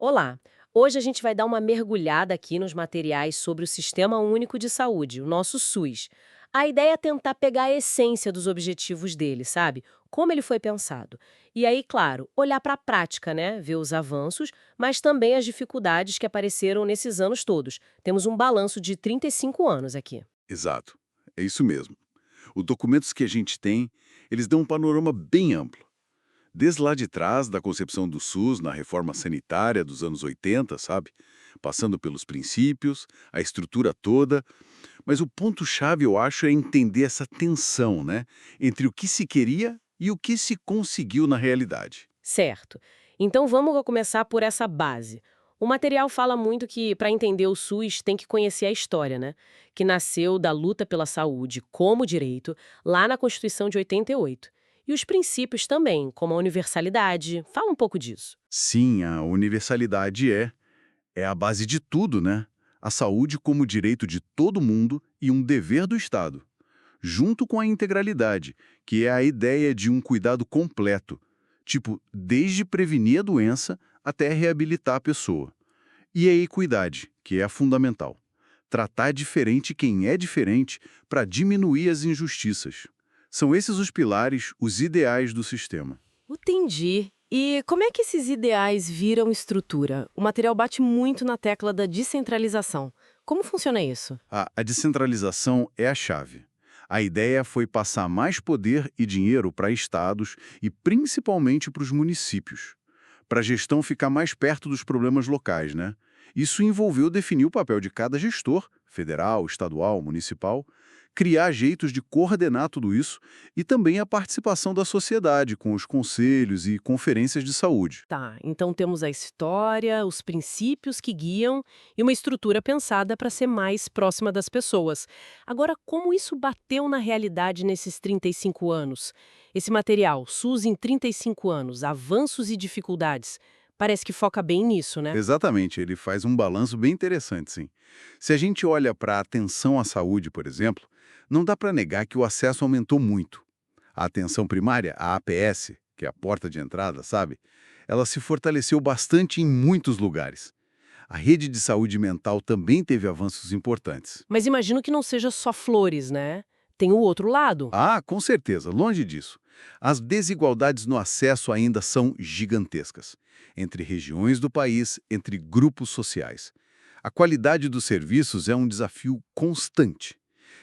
Olá! Hoje a gente vai dar uma mergulhada aqui nos materiais sobre o Sistema Único de Saúde, o nosso SUS. A ideia é tentar pegar a essência dos objetivos dele, sabe? Como ele foi pensado. E aí, claro, olhar para a prática, né? Ver os avanços, mas também as dificuldades que apareceram nesses anos todos. Temos um balanço de 35 anos aqui. Exato, é isso mesmo. Os documentos que a gente tem, eles dão um panorama bem amplo. Desde lá de trás, da concepção do SUS na reforma sanitária dos anos 80, sabe? Passando pelos princípios, a estrutura toda. Mas o ponto-chave, eu acho, é entender essa tensão, né? Entre o que se queria e o que se conseguiu na realidade. Certo. Então vamos começar por essa base. O material fala muito que, para entender o SUS, tem que conhecer a história, né? Que nasceu da luta pela saúde como direito, lá na Constituição de 88. E os princípios também, como a universalidade. Fala um pouco disso. Sim, a universalidade é a base de tudo, né? A saúde como direito de todo mundo e um dever do Estado, junto com a integralidade, que é a ideia de um cuidado completo, tipo, desde prevenir a doença até reabilitar a pessoa. E a equidade, que é a fundamental. Tratar diferente quem é diferente para diminuir as injustiças. São esses os pilares, os ideais do sistema. Entendi. E como é que esses ideais viram estrutura? O material bate muito na tecla da descentralização. Como funciona isso? A descentralização é a chave. A ideia foi passar mais poder e dinheiro para estados e principalmente para os municípios, para a gestão ficar mais perto dos problemas locais, né? Isso envolveu definir o papel de cada gestor, federal, estadual, municipal, criar jeitos de coordenar tudo isso e também a participação da sociedade com os conselhos e conferências de saúde. Tá, então temos a história, os princípios que guiam e uma estrutura pensada para ser mais próxima das pessoas. Agora, como isso bateu na realidade nesses 35 anos? Esse material, SUS em 35 anos, avanços e dificuldades, parece que foca bem nisso, né? Exatamente, ele faz um balanço bem interessante, sim. Se a gente olha para a atenção à saúde, por exemplo, não dá para negar que o acesso aumentou muito. A atenção primária, a APS, que é a porta de entrada, sabe? Ela se fortaleceu bastante em muitos lugares. A rede de saúde mental também teve avanços importantes. Mas imagino que não seja só flores, né? Tem o outro lado. Ah, com certeza, longe disso. As desigualdades no acesso ainda são gigantescas, entre regiões do país, entre grupos sociais. A qualidade dos serviços é um desafio constante.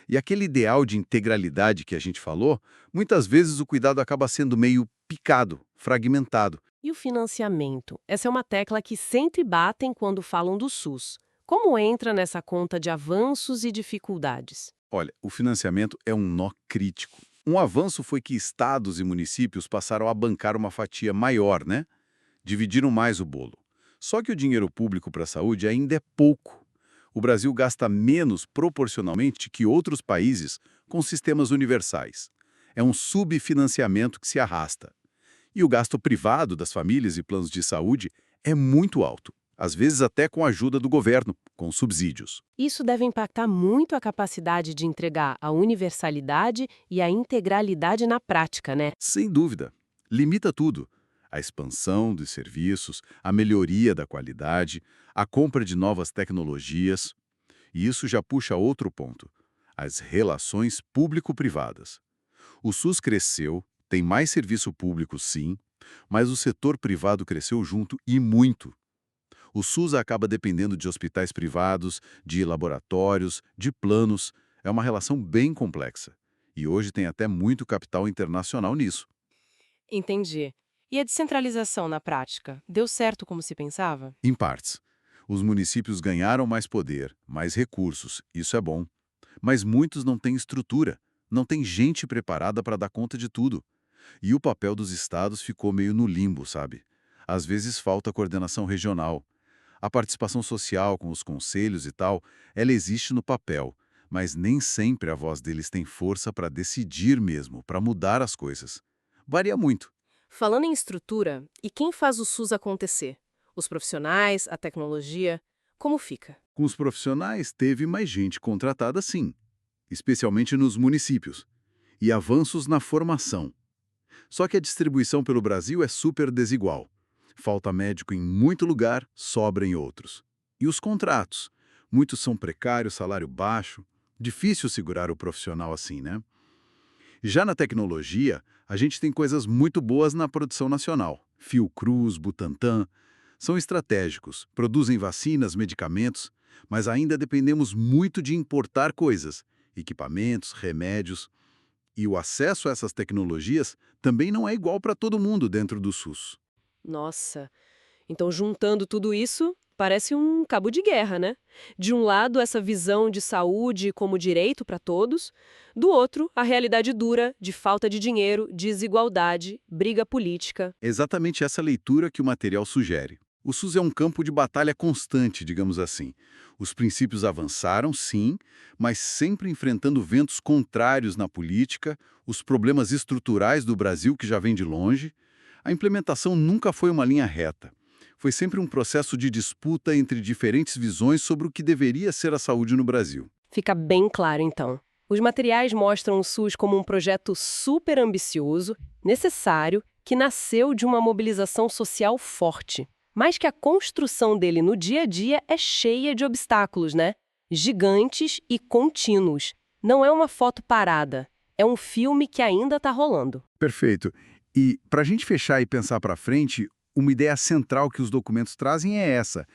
E aquele ideal de integralidade que a gente falou, muitas vezes o cuidado acaba sendo meio picado, fragmentado. E o financiamento? Essa é uma tecla que sempre batem quando falam do SUS. Como entra nessa conta de avanços e dificuldades? Olha, o financiamento é um nó crítico. Um avanço foi que estados e municípios passaram a bancar uma fatia maior, né? Dividiram mais o bolo. Só que o dinheiro público para a saúde ainda é pouco. O Brasil gasta menos proporcionalmente que outros países com sistemas universais. É um subfinanciamento que se arrasta. E o gasto privado das famílias e planos de saúde é muito alto, às vezes até com a ajuda do governo, com subsídios. Isso deve impactar muito a capacidade de entregar a universalidade e a integralidade na prática, né? Sem dúvida, limita tudo. A expansão dos serviços, a melhoria da qualidade, a compra de novas tecnologias. E isso já puxa outro ponto: as relações público-privadas. O SUS cresceu, tem mais serviço público, sim, mas o setor privado cresceu junto e muito. O SUS acaba dependendo de hospitais privados, de laboratórios, de planos. É uma relação bem complexa. E hoje tem até muito capital internacional nisso. Entendi. E a descentralização na prática? Deu certo como se pensava? Em partes. Os municípios ganharam mais poder, mais recursos, isso é bom. Mas muitos não têm estrutura, não têm gente preparada para dar conta de tudo. E o papel dos estados ficou meio no limbo, sabe? Às vezes falta coordenação regional. A participação social com os conselhos e tal, ela existe no papel, mas nem sempre a voz deles tem força para decidir mesmo, para mudar as coisas. Varia muito. Falando em estrutura, e quem faz o SUS acontecer? Os profissionais, a tecnologia? Como fica? Com os profissionais, teve mais gente contratada sim, especialmente nos municípios, e avanços na formação. Só que a distribuição pelo Brasil é super desigual. Falta médico em muito lugar, sobra em outros. E os contratos? Muitos são precários, salário baixo. Difícil segurar o profissional assim, né? Já na tecnologia, a gente tem coisas muito boas na produção nacional. Fiocruz, Butantan, são estratégicos, produzem vacinas, medicamentos, mas ainda dependemos muito de importar coisas, equipamentos, remédios. E o acesso a essas tecnologias também não é igual para todo mundo dentro do SUS. Nossa, então juntando tudo isso, parece um cabo de guerra, né? De um lado, essa visão de saúde como direito para todos, do outro, a realidade dura de falta de dinheiro, desigualdade, briga política. Exatamente essa leitura que o material sugere. O SUS é um campo de batalha constante, digamos assim. Os princípios avançaram, sim, mas sempre enfrentando ventos contrários na política, os problemas estruturais do Brasil que já vem de longe. A implementação nunca foi uma linha reta. Foi sempre um processo de disputa entre diferentes visões sobre o que deveria ser a saúde no Brasil. Fica bem claro, então. Os materiais mostram o SUS como um projeto super ambicioso, necessário, que nasceu de uma mobilização social forte. Mas que a construção dele no dia a dia é cheia de obstáculos, né? Gigantes e contínuos. Não é uma foto parada, é um filme que ainda está rolando. Perfeito. E, para a gente fechar e pensar para frente, uma ideia central que os documentos trazem é essa.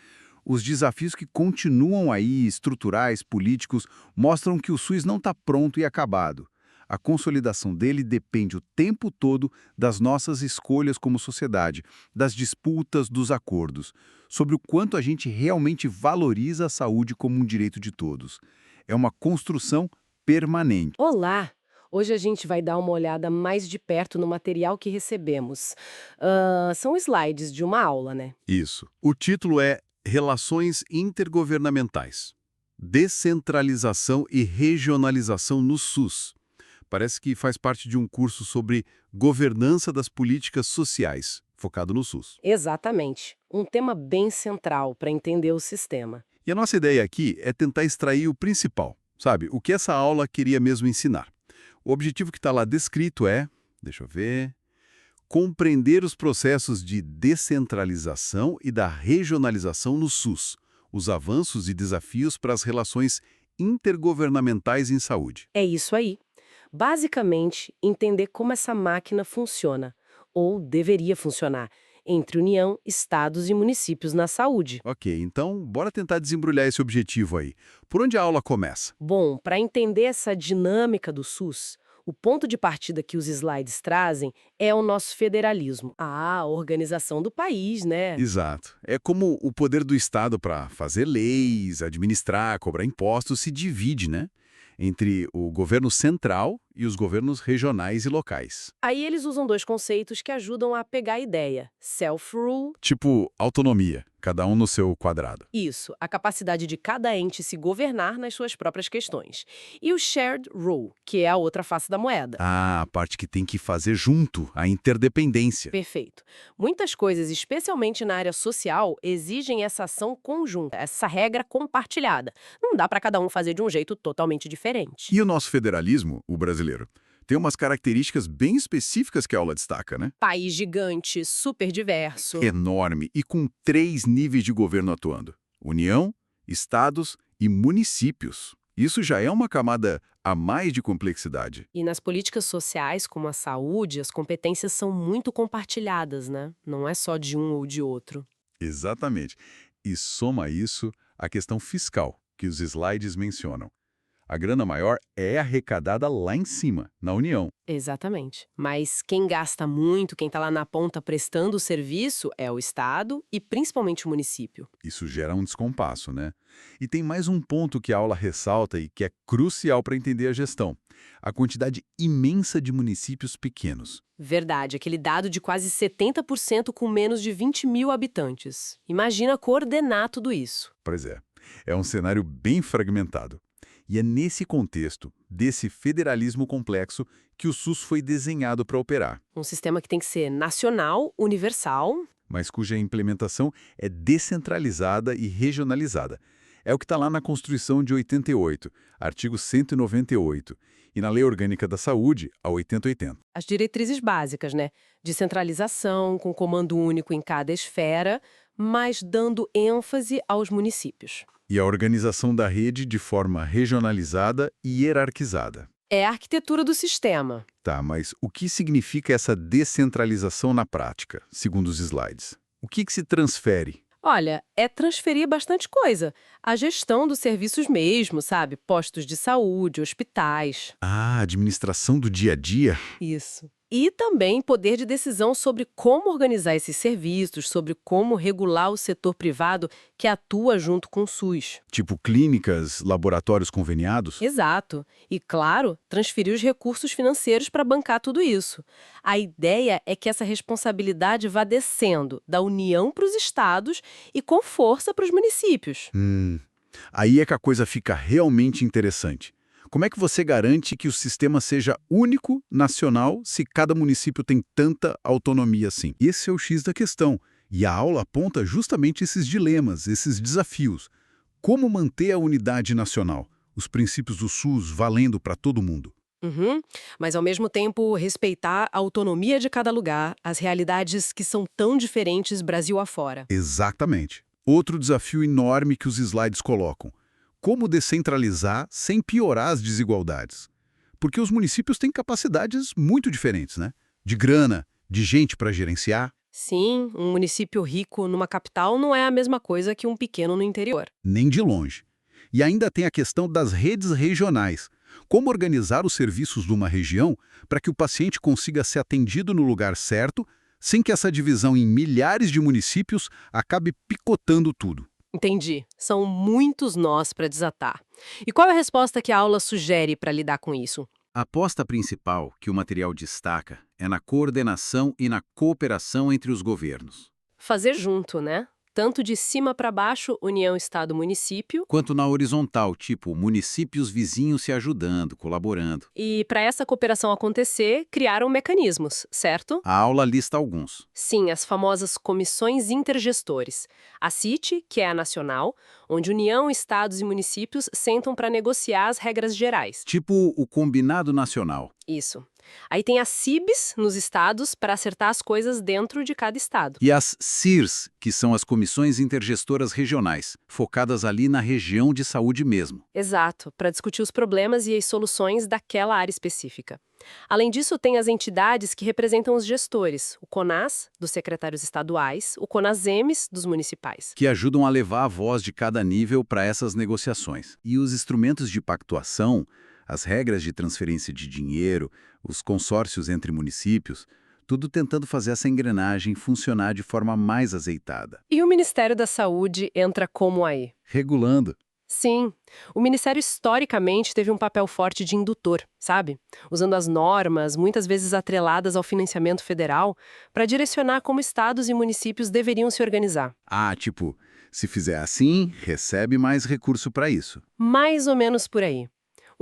Os desafios que continuam aí, estruturais, políticos, mostram que o SUS não está pronto e acabado. A consolidação dele depende o tempo todo das nossas escolhas como sociedade, das disputas, dos acordos, sobre o quanto a gente realmente valoriza a saúde como um direito de todos. É uma construção permanente. Olá! Hoje a gente vai dar uma olhada mais de perto no material que recebemos. São slides de uma aula, né? Isso. O título é Relações Intergovernamentais. Descentralização e regionalização no SUS. Parece que faz parte de um curso sobre governança das políticas sociais, focado no SUS. Exatamente. Um tema bem central para entender o sistema. E a nossa ideia aqui é tentar extrair o principal, sabe? O que essa aula queria mesmo ensinar. O objetivo que está lá descrito é, deixa eu ver, compreender os processos de descentralização e da regionalização no SUS, os avanços e desafios para as relações intergovernamentais em saúde. É isso aí. Basicamente, entender como essa máquina funciona, ou deveria funcionar, entre União, estados e municípios na saúde. Ok, então bora tentar desembrulhar esse objetivo aí. Por onde a aula começa? Bom, para entender essa dinâmica do SUS, o ponto de partida que os slides trazem é o nosso federalismo, a organização do país, né? Exato. É como o poder do Estado para fazer leis, administrar, cobrar impostos se divide, né? Entre o governo central e os governos regionais e locais. Aí eles usam dois conceitos que ajudam a pegar a ideia: self-rule. Tipo autonomia, cada um no seu quadrado. Isso, a capacidade de cada ente se governar nas suas próprias questões. E o shared rule, que é a outra face da moeda. Ah, a parte que tem que fazer junto, a interdependência. Perfeito. Muitas coisas, especialmente na área social, exigem essa ação conjunta, essa regra compartilhada. Não dá para cada um fazer de um jeito totalmente diferente. E o nosso federalismo, o brasileiro, tem umas características bem específicas que a aula destaca, né? País gigante, super diverso. Enorme e com 3 níveis de governo atuando: União, estados e municípios. Isso já é uma camada a mais de complexidade. E nas políticas sociais, como a saúde, as competências são muito compartilhadas, né? Não é só de um ou de outro. Exatamente. E soma isso a questão fiscal, que os slides mencionam. A grana maior é arrecadada lá em cima, na União. Exatamente. Mas quem gasta muito, quem está lá na ponta prestando o serviço, é o Estado e principalmente o município. Isso gera um descompasso, né? E tem mais um ponto que a aula ressalta e que é crucial para entender a gestão: a quantidade imensa de municípios pequenos. Verdade, aquele dado de quase 70% com menos de 20 mil habitantes. Imagina coordenar tudo isso. Pois é um cenário bem fragmentado. E é nesse contexto, desse federalismo complexo, que o SUS foi desenhado para operar, Um sistema que tem que ser nacional, universal. mas cuja implementação é descentralizada e regionalizada. É o que está lá na Constituição de 88, artigo 198, e na Lei Orgânica da Saúde, a 8080. As diretrizes básicas, né? Descentralização, com comando único em cada esfera, mas dando ênfase aos municípios. E a organização da rede de forma regionalizada e hierarquizada. É a arquitetura do sistema. Tá, mas o que significa essa descentralização na prática, segundo os slides? O que se transfere? Olha, é transferir bastante coisa. A gestão dos serviços mesmo, sabe? Postos de saúde, hospitais. Ah, administração do dia a dia? Isso. E também poder de decisão sobre como organizar esses serviços, sobre como regular o setor privado que atua junto com o SUS. Tipo clínicas, laboratórios conveniados? Exato. E, claro, transferir os recursos financeiros para bancar tudo isso. A ideia é que essa responsabilidade vá descendo da União para os estados e com força para os municípios. Aí é que a coisa fica realmente interessante. Como é que você garante que o sistema seja único, nacional, se cada município tem tanta autonomia assim? Esse é o X da questão. E a aula aponta justamente esses dilemas, esses desafios. Como manter a unidade nacional? Os princípios do SUS valendo para todo mundo. Uhum. Mas, ao mesmo tempo, respeitar a autonomia de cada lugar, as realidades que são tão diferentes Brasil afora. Exatamente. Outro desafio enorme que os slides colocam. Como descentralizar sem piorar as desigualdades? Porque os municípios têm capacidades muito diferentes, né? De grana, de gente para gerenciar. Sim, um município rico numa capital não é a mesma coisa que um pequeno no interior. Nem de longe. E ainda tem a questão das redes regionais. Como organizar os serviços de uma região para que o paciente consiga ser atendido no lugar certo, sem que essa divisão em milhares de municípios acabe picotando tudo. Entendi. São muitos nós para desatar. E qual é a resposta que a aula sugere para lidar com isso? A aposta principal que o material destaca é na coordenação e na cooperação entre os governos, Fazer junto, né? Tanto de cima para baixo, União, Estado, Município. quanto na horizontal, tipo municípios vizinhos se ajudando, colaborando. E para essa cooperação acontecer, criaram mecanismos, certo? A aula lista alguns. Sim, as famosas comissões intergestores. A CIT, que é a nacional, onde União, Estados e municípios sentam para negociar as regras gerais. Tipo o Combinado Nacional. Isso. Aí tem as CIBs nos estados para acertar as coisas dentro de cada estado. E as CIRs, que são as Comissões Intergestoras Regionais, focadas ali na região de saúde mesmo. Exato, para discutir os problemas e as soluções daquela área específica. Além disso, tem as entidades que representam os gestores, o CONAS, dos secretários estaduais, o CONASEMES, dos municipais. Que ajudam a levar a voz de cada nível para essas negociações. E os instrumentos de pactuação, as regras de transferência de dinheiro, os consórcios entre municípios, tudo tentando fazer essa engrenagem funcionar de forma mais azeitada. E o Ministério da Saúde entra como aí? Regulando. Sim, o Ministério historicamente teve um papel forte de indutor, sabe? Usando as normas, muitas vezes atreladas ao financiamento federal, para direcionar como estados e municípios deveriam se organizar. Ah, tipo, se fizer assim, recebe mais recurso para isso. Mais ou menos por aí.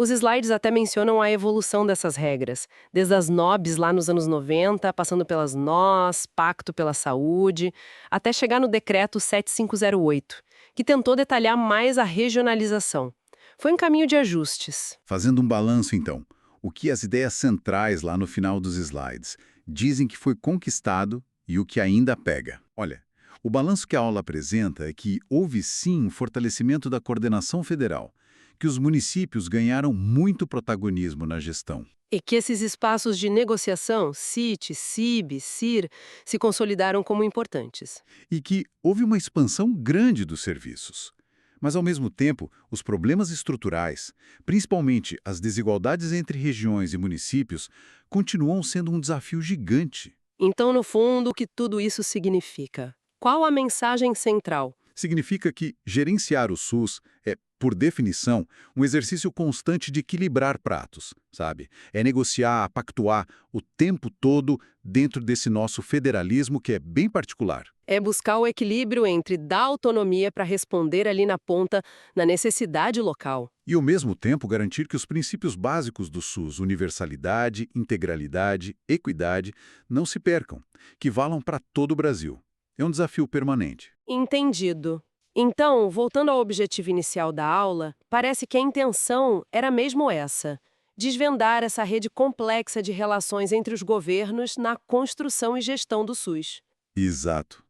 Os slides até mencionam a evolução dessas regras, desde as NOBs lá nos anos 90, passando pelas NOS, Pacto pela Saúde, até chegar no Decreto 7508, que tentou detalhar mais a regionalização. Foi um caminho de ajustes. Fazendo um balanço, então, o que as ideias centrais lá no final dos slides dizem que foi conquistado e o que ainda pega. Olha, o balanço que a aula apresenta é que houve sim um fortalecimento da coordenação federal, que os municípios ganharam muito protagonismo na gestão. E que esses espaços de negociação, CIT, CIB, CIR, se consolidaram como importantes. E que houve uma expansão grande dos serviços. Mas, ao mesmo tempo, os problemas estruturais, principalmente as desigualdades entre regiões e municípios, continuam sendo um desafio gigante. Então, no fundo, o que tudo isso significa? Qual a mensagem central? Significa que gerenciar o SUS é, por definição, um exercício constante de equilibrar pratos, sabe? É negociar, pactuar o tempo todo dentro desse nosso federalismo que é bem particular. É buscar o equilíbrio entre dar autonomia para responder ali na ponta na necessidade local. E, ao mesmo tempo, garantir que os princípios básicos do SUS, universalidade, integralidade, equidade, não se percam, que valam para todo o Brasil. É um desafio permanente. Entendido. Então, voltando ao objetivo inicial da aula, parece que a intenção era mesmo essa: desvendar essa rede complexa de relações entre os governos na construção e gestão do SUS. Exato.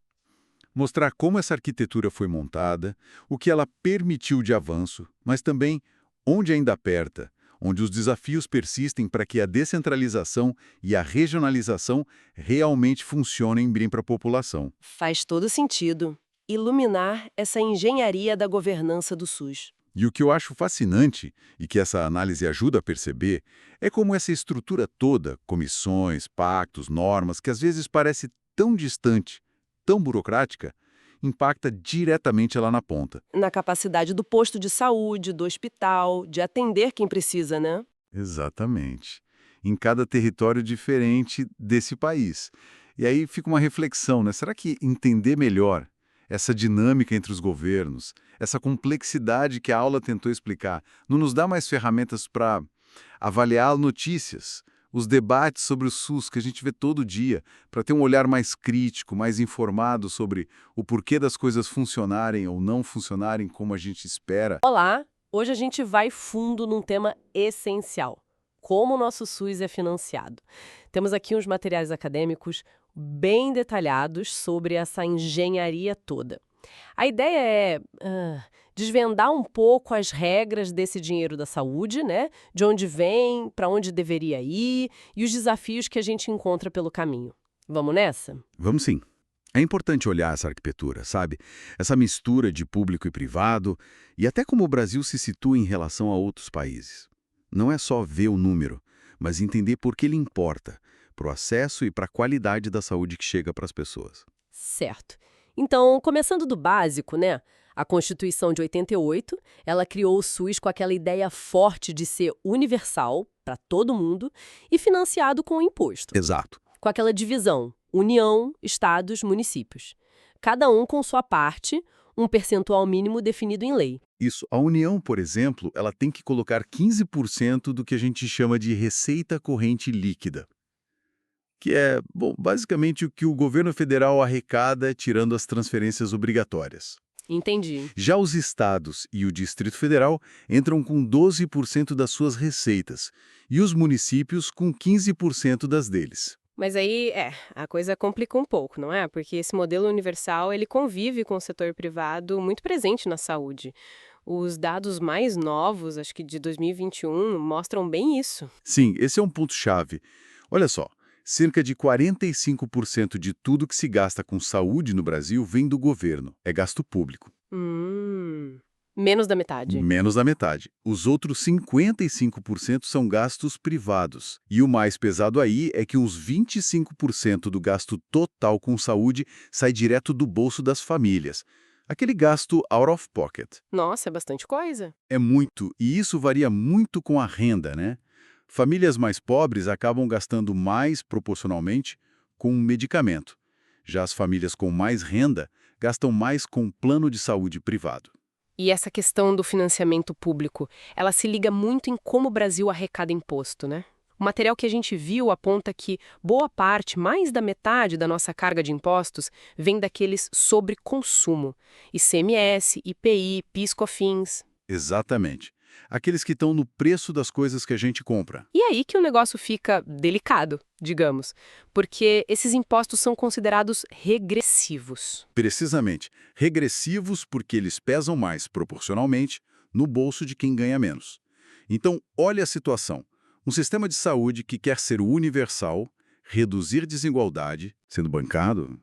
Mostrar como essa arquitetura foi montada, o que ela permitiu de avanço, mas também onde ainda aperta, onde os desafios persistem para que a descentralização e a regionalização realmente funcionem bem para a população. Faz todo sentido iluminar essa engenharia da governança do SUS. E o que eu acho fascinante, e que essa análise ajuda a perceber, é como essa estrutura toda, comissões, pactos, normas, que às vezes parece tão distante, tão burocrática, impacta diretamente lá na ponta. Na capacidade do posto de saúde, do hospital, de atender quem precisa, né? Exatamente. Em cada território diferente desse país. E aí fica uma reflexão, né? Será que entender melhor essa dinâmica entre os governos, essa complexidade que a aula tentou explicar, não nos dá mais ferramentas para avaliar notícias, os debates sobre o SUS que a gente vê todo dia, para ter um olhar mais crítico, mais informado sobre o porquê das coisas funcionarem ou não funcionarem como a gente espera? Olá! Hoje a gente vai fundo num tema essencial: como o nosso SUS é financiado. Temos aqui uns materiais acadêmicos bem detalhados sobre essa engenharia toda. A ideia é desvendar um pouco as regras desse dinheiro da saúde, né? De onde vem, para onde deveria ir e os desafios que a gente encontra pelo caminho. Vamos nessa? Vamos sim. É importante olhar essa arquitetura, sabe? Essa mistura de público e privado, e até como o Brasil se situa em relação a outros países. Não é só ver o número, mas entender por que ele importa, para o acesso e para a qualidade da saúde que chega para as pessoas. Certo. Então, começando do básico, né? A Constituição de 88, ela criou o SUS com aquela ideia forte de ser universal para todo mundo e financiado com imposto, Exato. com aquela divisão: União, estados, municípios. Cada um com sua parte, um percentual mínimo definido em lei. Isso. A União, por exemplo, ela tem que colocar 15% do que a gente chama de receita corrente líquida, que é, bom, basicamente o que o governo federal arrecada tirando as transferências obrigatórias. Entendi. Já os estados e o Distrito Federal entram com 12% das suas receitas e os municípios com 15% das deles. Mas aí, a coisa complica um pouco, não é? Porque esse modelo universal, ele convive com o setor privado muito presente na saúde. Os dados mais novos, acho que de 2021, mostram bem isso. Sim, esse é um ponto-chave. Olha só, cerca de 45% de tudo que se gasta com saúde no Brasil vem do governo, é gasto público. Menos da metade. Menos da metade. Os outros 55% são gastos privados. E o mais pesado aí é que uns 25% do gasto total com saúde sai direto do bolso das famílias. Aquele gasto out of pocket. Nossa, é bastante coisa. É muito, e isso varia muito com a renda, né? Famílias mais pobres acabam gastando mais proporcionalmente com medicamento. Já as famílias com mais renda gastam mais com plano de saúde privado. E essa questão do financiamento público, ela se liga muito em como o Brasil arrecada imposto, né? O material que a gente viu aponta que boa parte, mais da metade da nossa carga de impostos, vem daqueles sobre consumo: ICMS, IPI, PIS/COFINS. Exatamente. Aqueles que estão no preço das coisas que a gente compra. E aí que o negócio fica delicado, digamos, porque esses impostos são considerados regressivos. Precisamente. Regressivos porque eles pesam mais proporcionalmente no bolso de quem ganha menos. Então, olha a situação. Um sistema de saúde que quer ser universal, reduzir desigualdade, sendo bancado,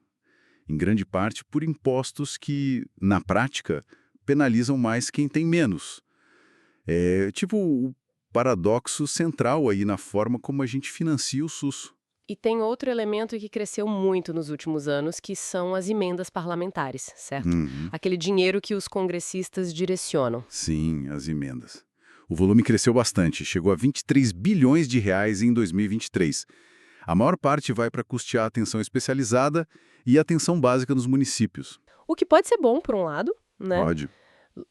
em grande parte, por impostos que, na prática, penalizam mais quem tem menos. É tipo o paradoxo central aí na forma como a gente financia o SUS. E tem outro elemento que cresceu muito nos últimos anos, que são as emendas parlamentares, certo? Uhum. Aquele dinheiro que os congressistas direcionam. Sim, as emendas. O volume cresceu bastante, chegou a 23 bilhões de reais em 2023. A maior parte vai para custear a atenção especializada e a atenção básica nos municípios. O que pode ser bom, por um lado, né? Pode.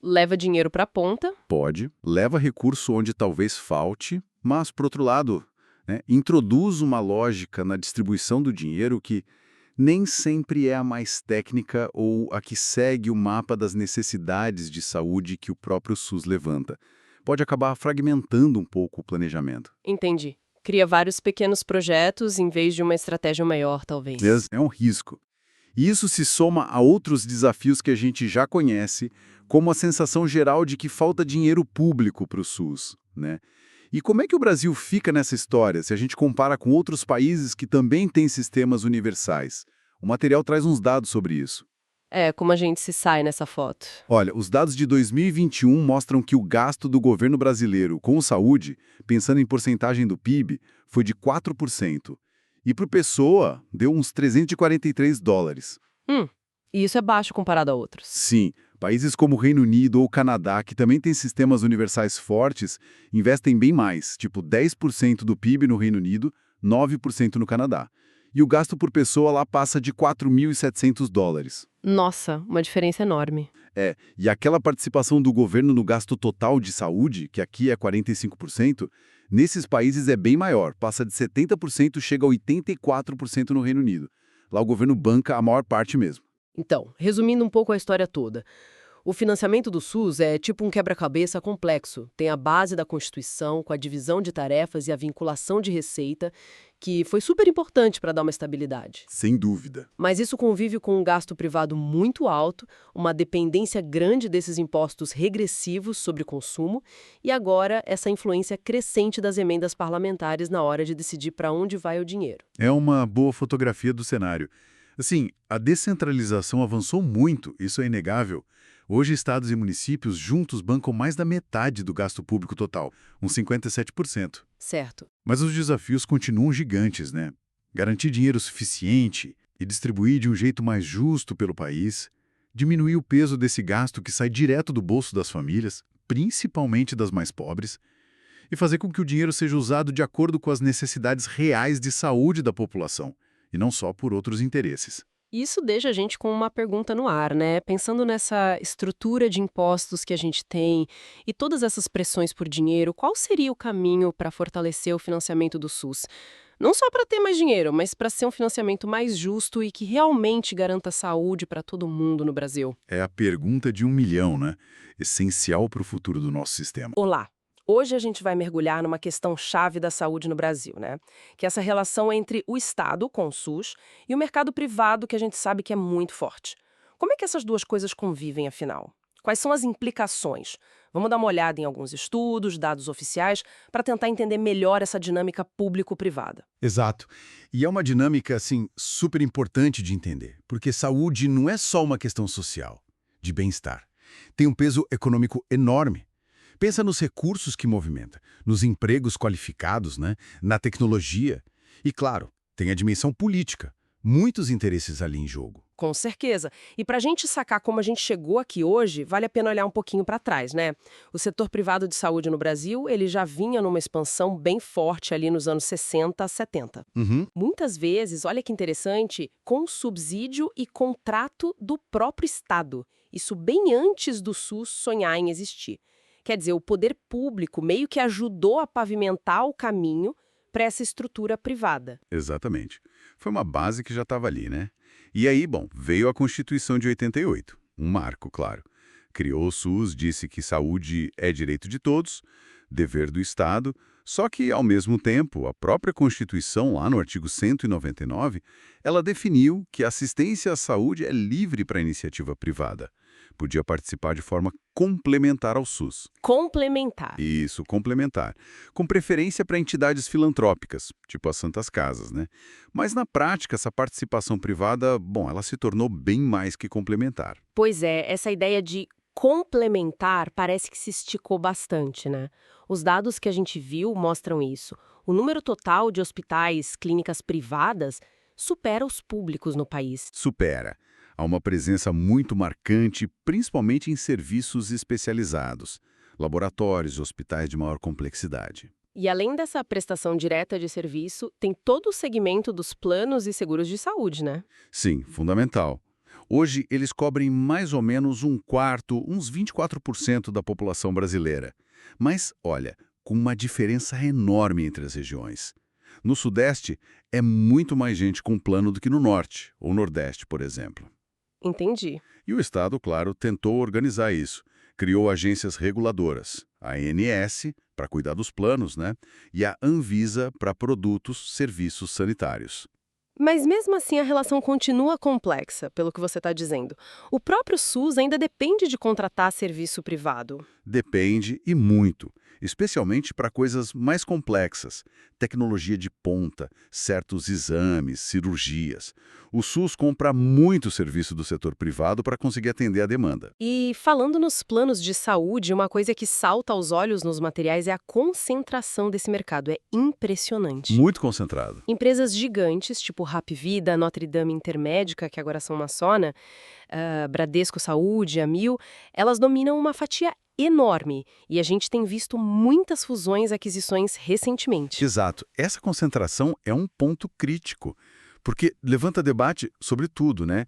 Leva dinheiro para a ponta. Pode, leva recurso onde talvez falte, mas, por outro lado, né, introduz uma lógica na distribuição do dinheiro que nem sempre é a mais técnica ou a que segue o mapa das necessidades de saúde que o próprio SUS levanta. Pode acabar fragmentando um pouco o planejamento. Entendi. Cria vários pequenos projetos em vez de uma estratégia maior, talvez. É um risco. E isso se soma a outros desafios que a gente já conhece, como a sensação geral de que falta dinheiro público para o SUS, né? E como é que o Brasil fica nessa história, se a gente compara com outros países que também têm sistemas universais? O material traz uns dados sobre isso. Como a gente se sai nessa foto. Olha, os dados de 2021 mostram que o gasto do governo brasileiro com saúde, pensando em porcentagem do PIB, foi de 4%. E por pessoa, deu uns $343. E isso é baixo comparado a outros. Sim, países como o Reino Unido ou o Canadá, que também têm sistemas universais fortes, investem bem mais, tipo 10% do PIB no Reino Unido, 9% no Canadá. E o gasto por pessoa lá passa de $4.700. Nossa, uma diferença enorme. E aquela participação do governo no gasto total de saúde, que aqui é 45%, nesses países é bem maior, passa de 70% e chega a 84% no Reino Unido. Lá o governo banca a maior parte mesmo. Então, resumindo um pouco a história toda, o financiamento do SUS é tipo um quebra-cabeça complexo. Tem a base da Constituição, com a divisão de tarefas e a vinculação de receita, que foi super importante para dar uma estabilidade. Sem dúvida. Mas isso convive com um gasto privado muito alto, uma dependência grande desses impostos regressivos sobre o consumo e agora essa influência crescente das emendas parlamentares na hora de decidir para onde vai o dinheiro. É uma boa fotografia do cenário. Assim, a descentralização avançou muito, isso é inegável. Hoje, estados e municípios juntos bancam mais da metade do gasto público total, uns 57%. Certo. Mas os desafios continuam gigantes, né? Garantir dinheiro suficiente e distribuir de um jeito mais justo pelo país, diminuir o peso desse gasto que sai direto do bolso das famílias, principalmente das mais pobres, e fazer com que o dinheiro seja usado de acordo com as necessidades reais de saúde da população, e não só por outros interesses. Isso deixa a gente com uma pergunta no ar, né? Pensando nessa estrutura de impostos que a gente tem e todas essas pressões por dinheiro, qual seria o caminho para fortalecer o financiamento do SUS? Não só para ter mais dinheiro, mas para ser um financiamento mais justo e que realmente garanta saúde para todo mundo no Brasil. É a pergunta de 1 milhão, né? Essencial para o futuro do nosso sistema. Olá! Hoje a gente vai mergulhar numa questão chave da saúde no Brasil, né? Que é essa relação entre o Estado, com o SUS, e o mercado privado, que a gente sabe que é muito forte. Como é que essas duas coisas convivem, afinal? Quais são as implicações? Vamos dar uma olhada em alguns estudos, dados oficiais, para tentar entender melhor essa dinâmica público-privada. Exato. E é uma dinâmica, assim, super importante de entender, porque saúde não é só uma questão social, de bem-estar. Tem um peso econômico enorme. Pensa nos recursos que movimenta, nos empregos qualificados, né? Na tecnologia. E, claro, tem a dimensão política. Muitos interesses ali em jogo. Com certeza. E para a gente sacar como a gente chegou aqui hoje, vale a pena olhar um pouquinho para trás, né? O setor privado de saúde no Brasil, ele já vinha numa expansão bem forte ali nos anos 60, 70. Muitas vezes, olha que interessante, com subsídio e contrato do próprio Estado. Isso bem antes do SUS sonhar em existir. Quer dizer, o poder público meio que ajudou a pavimentar o caminho para essa estrutura privada. Exatamente. Foi uma base que já estava ali, né? E aí, bom, veio a Constituição de 88, um marco, claro. Criou o SUS, disse que saúde é direito de todos, dever do Estado, só que, ao mesmo tempo, a própria Constituição, lá no artigo 199, ela definiu que a assistência à saúde é livre para a iniciativa privada. Podia participar de forma complementar ao SUS. Complementar. Isso, complementar. Com preferência para entidades filantrópicas, tipo as Santas Casas, né? Mas na prática, essa participação privada, bom, ela se tornou bem mais que complementar. Pois é, essa ideia de complementar parece que se esticou bastante, né? Os dados que a gente viu mostram isso. O número total de hospitais, clínicas privadas, supera os públicos no país. Supera. Há uma presença muito marcante, principalmente em serviços especializados, laboratórios e hospitais de maior complexidade. E além dessa prestação direta de serviço, tem todo o segmento dos planos e seguros de saúde, né? Sim, fundamental. Hoje, eles cobrem mais ou menos um quarto, uns 24% da população brasileira. Mas, olha, com uma diferença enorme entre as regiões. No Sudeste, é muito mais gente com plano do que no Norte ou Nordeste, por exemplo. Entendi. E o Estado, claro, tentou organizar isso. Criou agências reguladoras, a ANS, para cuidar dos planos, né? E a Anvisa, para produtos, serviços sanitários. Mas mesmo assim a relação continua complexa, pelo que você está dizendo. O próprio SUS ainda depende de contratar serviço privado. Depende e muito, especialmente para coisas mais complexas, tecnologia de ponta, certos exames, cirurgias. O SUS compra muito serviço do setor privado para conseguir atender a demanda. E falando nos planos de saúde, uma coisa que salta aos olhos nos materiais é a concentração desse mercado. É impressionante. Muito concentrado. Empresas gigantes, tipo Hapvida, Notre Dame Intermédica, que agora são uma só, né? Bradesco Saúde, Amil, elas dominam uma fatia enorme. E a gente tem visto muitas fusões e aquisições recentemente. Exato. Essa concentração é um ponto crítico, porque levanta debate sobre tudo, né?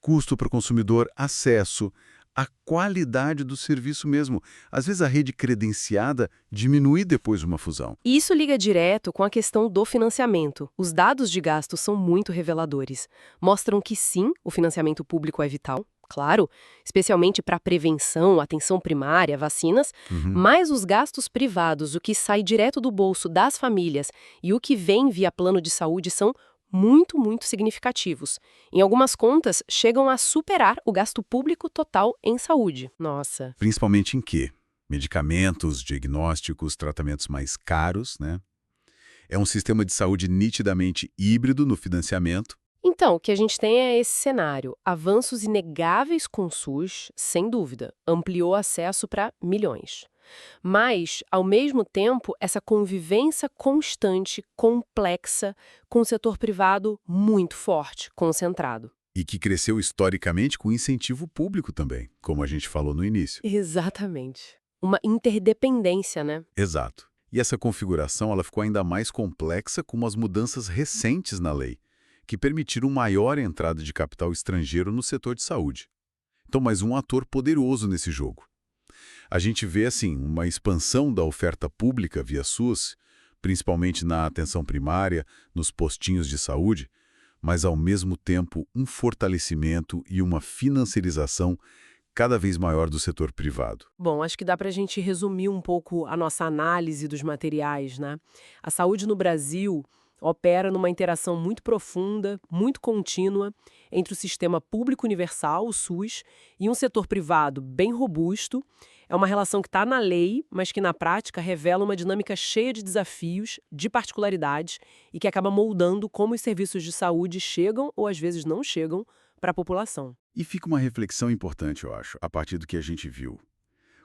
Custo para o consumidor, acesso, a qualidade do serviço mesmo. Às vezes a rede credenciada diminui depois de uma fusão. E isso liga direto com a questão do financiamento. Os dados de gasto são muito reveladores. Mostram que sim, o financiamento público é vital, claro, especialmente para prevenção, atenção primária, vacinas, mas os gastos privados, o que sai direto do bolso das famílias e o que vem via plano de saúde são muito significativos. Em algumas contas, chegam a superar o gasto público total em saúde. Nossa. Principalmente em quê? Medicamentos, diagnósticos, tratamentos mais caros, né? É um sistema de saúde nitidamente híbrido no financiamento. Então, o que a gente tem é esse cenário. Avanços inegáveis com o SUS, sem dúvida, ampliou acesso para milhões. Mas, ao mesmo tempo, essa convivência constante, complexa, com o setor privado muito forte, concentrado. E que cresceu historicamente com incentivo público também, como a gente falou no início. Exatamente. Uma interdependência, né? Exato. E essa configuração ela ficou ainda mais complexa com as mudanças recentes na lei, que permitiram maior entrada de capital estrangeiro no setor de saúde. Então, mais um ator poderoso nesse jogo. A gente vê, assim, uma expansão da oferta pública via SUS, principalmente na atenção primária, nos postinhos de saúde, mas, ao mesmo tempo, um fortalecimento e uma financiarização cada vez maior do setor privado. Bom, acho que dá para a gente resumir um pouco a nossa análise dos materiais, né? A saúde no Brasil opera numa interação muito profunda, muito contínua, entre o sistema público universal, o SUS, e um setor privado bem robusto. É uma relação que está na lei, mas que na prática revela uma dinâmica cheia de desafios, de particularidades e que acaba moldando como os serviços de saúde chegam ou às vezes não chegam para a população. E fica uma reflexão importante, eu acho, a partir do que a gente viu.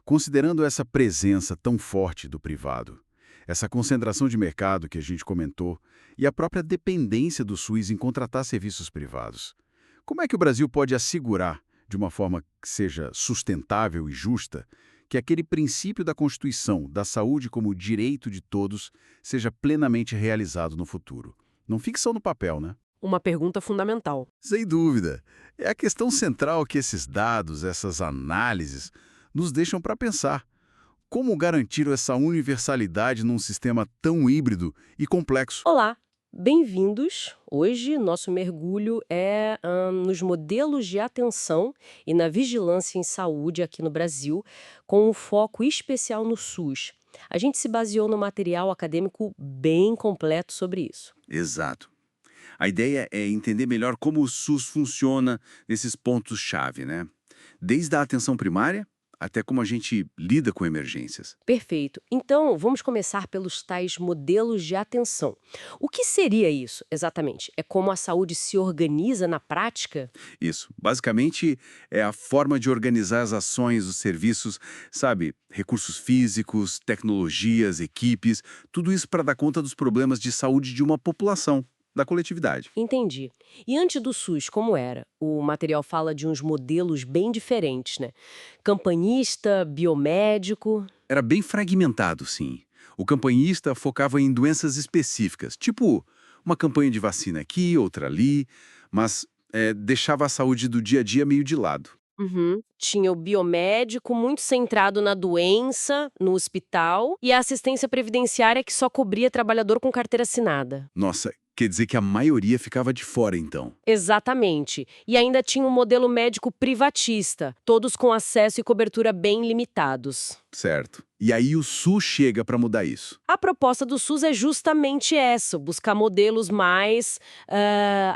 Considerando essa presença tão forte do privado, essa concentração de mercado que a gente comentou e a própria dependência do SUS em contratar serviços privados, como é que o Brasil pode assegurar, de uma forma que seja sustentável e justa, que aquele princípio da Constituição, da saúde como direito de todos, seja plenamente realizado no futuro? Não fique só no papel, né? Uma pergunta fundamental. Sem dúvida. É a questão central que esses dados, essas análises, nos deixam para pensar. Como garantir essa universalidade num sistema tão híbrido e complexo? Olá, bem-vindos. Hoje, nosso mergulho é nos modelos de atenção e na vigilância em saúde aqui no Brasil, com um foco especial no SUS. A gente se baseou no material acadêmico bem completo sobre isso. Exato. A ideia é entender melhor como o SUS funciona nesses pontos-chave, né? Desde a atenção primária até como a gente lida com emergências. Perfeito. Então, vamos começar pelos tais modelos de atenção. O que seria isso, exatamente? É como a saúde se organiza na prática? Isso. Basicamente, é a forma de organizar as ações, os serviços, sabe? Recursos físicos, tecnologias, equipes, tudo isso para dar conta dos problemas de saúde de uma população, da coletividade. Entendi. E antes do SUS, como era? O material fala de uns modelos bem diferentes, né? Campanhista, biomédico. Era bem fragmentado, sim. O campanhista focava em doenças específicas, tipo uma campanha de vacina aqui, outra ali, mas deixava a saúde do dia a dia meio de lado. Uhum. Tinha o biomédico muito centrado na doença, no hospital, e a assistência previdenciária que só cobria trabalhador com carteira assinada. Nossa, quer dizer que a maioria ficava de fora, então. Exatamente. E ainda tinha um modelo médico privatista, todos com acesso e cobertura bem limitados. Certo. E aí o SUS chega para mudar isso. A proposta do SUS é justamente essa, buscar modelos mais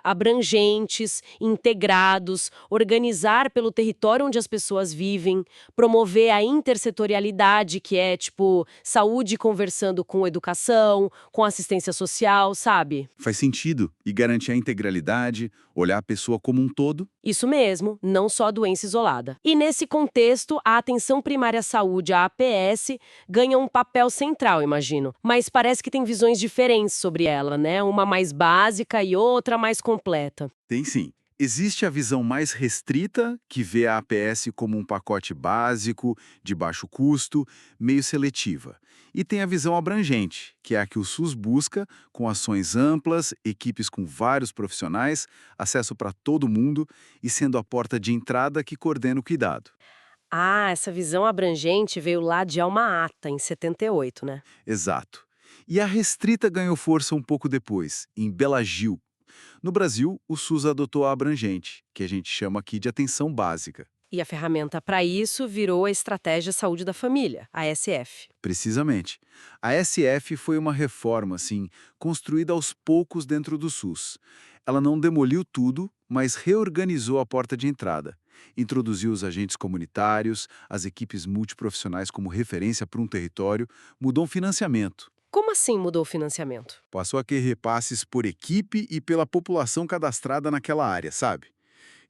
abrangentes, integrados, organizar pelo território onde as pessoas vivem, promover a intersetorialidade, que é tipo saúde conversando com educação, com assistência social, sabe? Faz sentido. E garantir a integralidade, olhar a pessoa como um todo. Isso mesmo, não só a doença isolada. E nesse contexto, a atenção primária à saúde, a APS, ganha um papel central, imagino. Mas parece que tem visões diferentes sobre ela, né? Uma mais básica e outra mais completa. Tem sim. Existe a visão mais restrita, que vê a APS como um pacote básico, de baixo custo, meio seletiva. E tem a visão abrangente, que é a que o SUS busca, com ações amplas, equipes com vários profissionais, acesso para todo mundo e sendo a porta de entrada que coordena o cuidado. Ah, essa visão abrangente veio lá de Alma Ata, em 78, né? Exato. E a restrita ganhou força um pouco depois, em Bela Gil. No Brasil, o SUS adotou a abrangente, que a gente chama aqui de atenção básica. E a ferramenta para isso virou a Estratégia Saúde da Família, a SF. Precisamente. A SF foi uma reforma, assim, construída aos poucos dentro do SUS. Ela não demoliu tudo, mas reorganizou a porta de entrada. Introduziu os agentes comunitários, as equipes multiprofissionais como referência para um território, mudou o financiamento. Como assim mudou o financiamento? Passou a ter repasses por equipe e pela população cadastrada naquela área, sabe?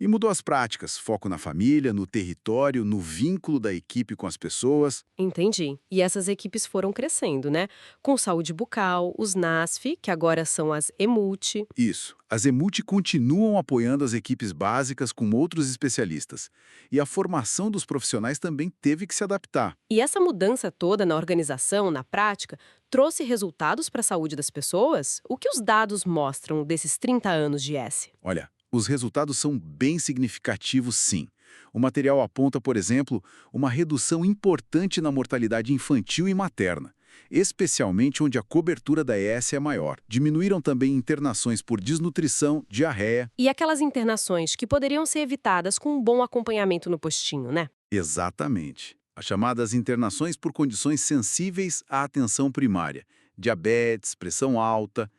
E mudou as práticas, foco na família, no território, no vínculo da equipe com as pessoas. Entendi. E essas equipes foram crescendo, né? Com saúde bucal, os NASF, que agora são as EMULT. Isso. As EMUT continuam apoiando as equipes básicas com outros especialistas. E a formação dos profissionais também teve que se adaptar. E essa mudança toda na organização, na prática, trouxe resultados para a saúde das pessoas? O que os dados mostram desses 30 anos de S? Olha, os resultados são bem significativos, sim. O material aponta, por exemplo, uma redução importante na mortalidade infantil e materna, especialmente onde a cobertura da ES é maior. Diminuíram também internações por desnutrição, diarreia. E aquelas internações que poderiam ser evitadas com um bom acompanhamento no postinho, né? Exatamente. As chamadas internações por condições sensíveis à atenção primária, diabetes, pressão alta.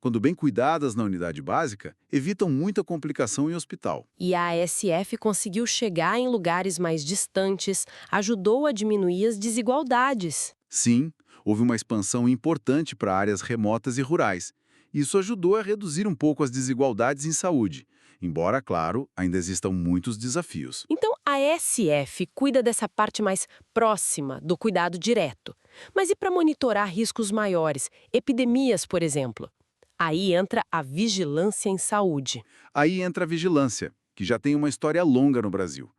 Quando bem cuidadas na unidade básica, evitam muita complicação em hospital. E a ASF conseguiu chegar em lugares mais distantes, ajudou a diminuir as desigualdades. Sim, houve uma expansão importante para áreas remotas e rurais. Isso ajudou a reduzir um pouco as desigualdades em saúde, embora, claro, ainda existam muitos desafios. Então, a ASF cuida dessa parte mais próxima do cuidado direto. Mas e para monitorar riscos maiores, epidemias, por exemplo? Aí entra a vigilância em saúde. Aí entra a vigilância, que já tem uma história longa no Brasil.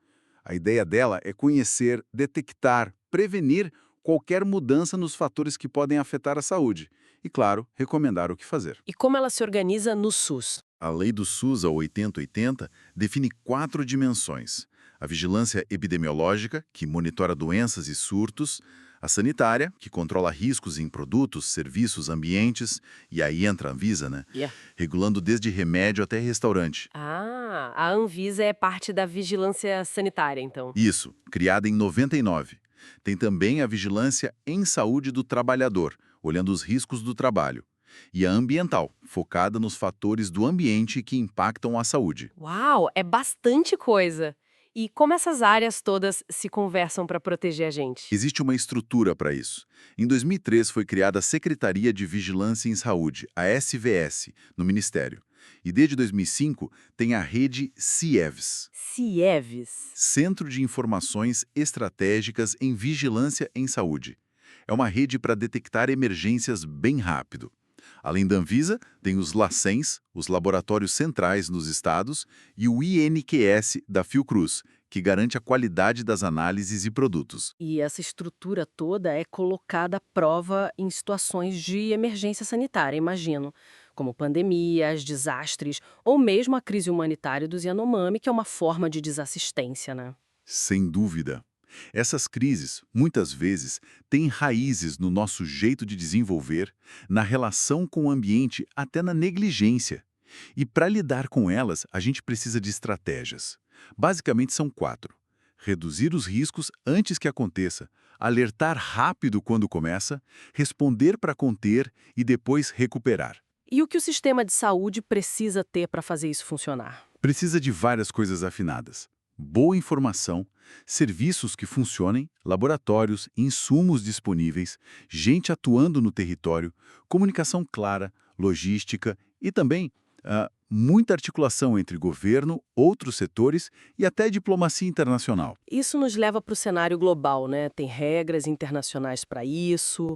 A ideia dela é conhecer, detectar, prevenir qualquer mudança nos fatores que podem afetar a saúde e, claro, recomendar o que fazer. E como ela se organiza no SUS? A lei do SUS, a 8080, define 4 dimensões. A vigilância epidemiológica, que monitora doenças e surtos, a sanitária, que controla riscos em produtos, serviços, ambientes, e aí entra a Anvisa, né? Yeah. Regulando desde remédio até restaurante. Ah, a Anvisa é parte da vigilância sanitária, então. Isso, criada em 99. Tem também a vigilância em saúde do trabalhador, olhando os riscos do trabalho. E a ambiental, focada nos fatores do ambiente que impactam a saúde. Uau, é bastante coisa. E como essas áreas todas se conversam para proteger a gente? Existe uma estrutura para isso. Em 2003 foi criada a Secretaria de Vigilância em Saúde, a SVS, no Ministério. E desde 2005 tem a rede CIEVS, CIEVS. Centro de Informações Estratégicas em Vigilância em Saúde. É uma rede para detectar emergências bem rápido. Além da Anvisa, tem os LACENS, os Laboratórios Centrais nos estados, e o INQS da Fiocruz, que garante a qualidade das análises e produtos. E essa estrutura toda é colocada à prova em situações de emergência sanitária, imagino. como pandemias, desastres ou mesmo a crise humanitária dos Yanomami, que é uma forma de desassistência, né? Sem dúvida. Essas crises, muitas vezes, têm raízes no nosso jeito de desenvolver, na relação com o ambiente, até na negligência. E para lidar com elas, a gente precisa de estratégias. Basicamente são 4. Reduzir os riscos antes que aconteça, alertar rápido quando começa, responder para conter e depois recuperar. E o que o sistema de saúde precisa ter para fazer isso funcionar? Precisa de várias coisas afinadas. Boa informação, serviços que funcionem, laboratórios, insumos disponíveis, gente atuando no território, comunicação clara, logística e também muita articulação entre governo, outros setores e até diplomacia internacional. Isso nos leva para o cenário global, né? Tem regras internacionais para isso.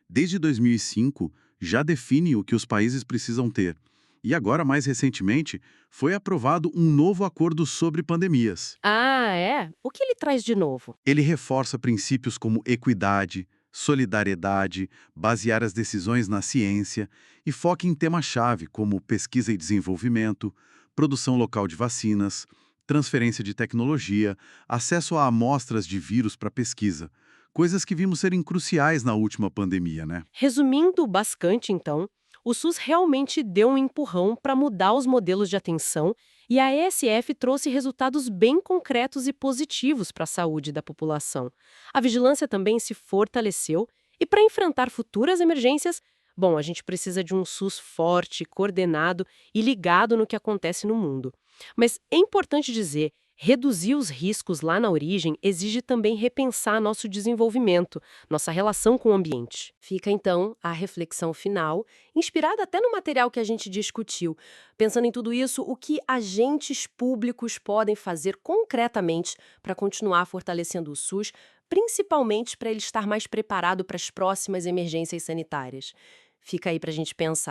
Desde 2005, já define o que os países precisam ter. E agora, mais recentemente, foi aprovado um novo acordo sobre pandemias. Ah, é? O que ele traz de novo? Ele reforça princípios como equidade, solidariedade, basear as decisões na ciência e foca em temas-chave como pesquisa e desenvolvimento, produção local de vacinas, transferência de tecnologia, acesso a amostras de vírus para pesquisa. Coisas que vimos serem cruciais na última pandemia, né? Resumindo bastante, então, o SUS realmente deu um empurrão para mudar os modelos de atenção e a ESF trouxe resultados bem concretos e positivos para a saúde da população. A vigilância também se fortaleceu e para enfrentar futuras emergências, bom, a gente precisa de um SUS forte, coordenado e ligado no que acontece no mundo. Mas é importante dizer, reduzir os riscos lá na origem exige também repensar nosso desenvolvimento, nossa relação com o ambiente. Fica então a reflexão final, inspirada até no material que a gente discutiu. Pensando em tudo isso, o que agentes públicos podem fazer concretamente para continuar fortalecendo o SUS, principalmente para ele estar mais preparado para as próximas emergências sanitárias? Fica aí para a gente pensar.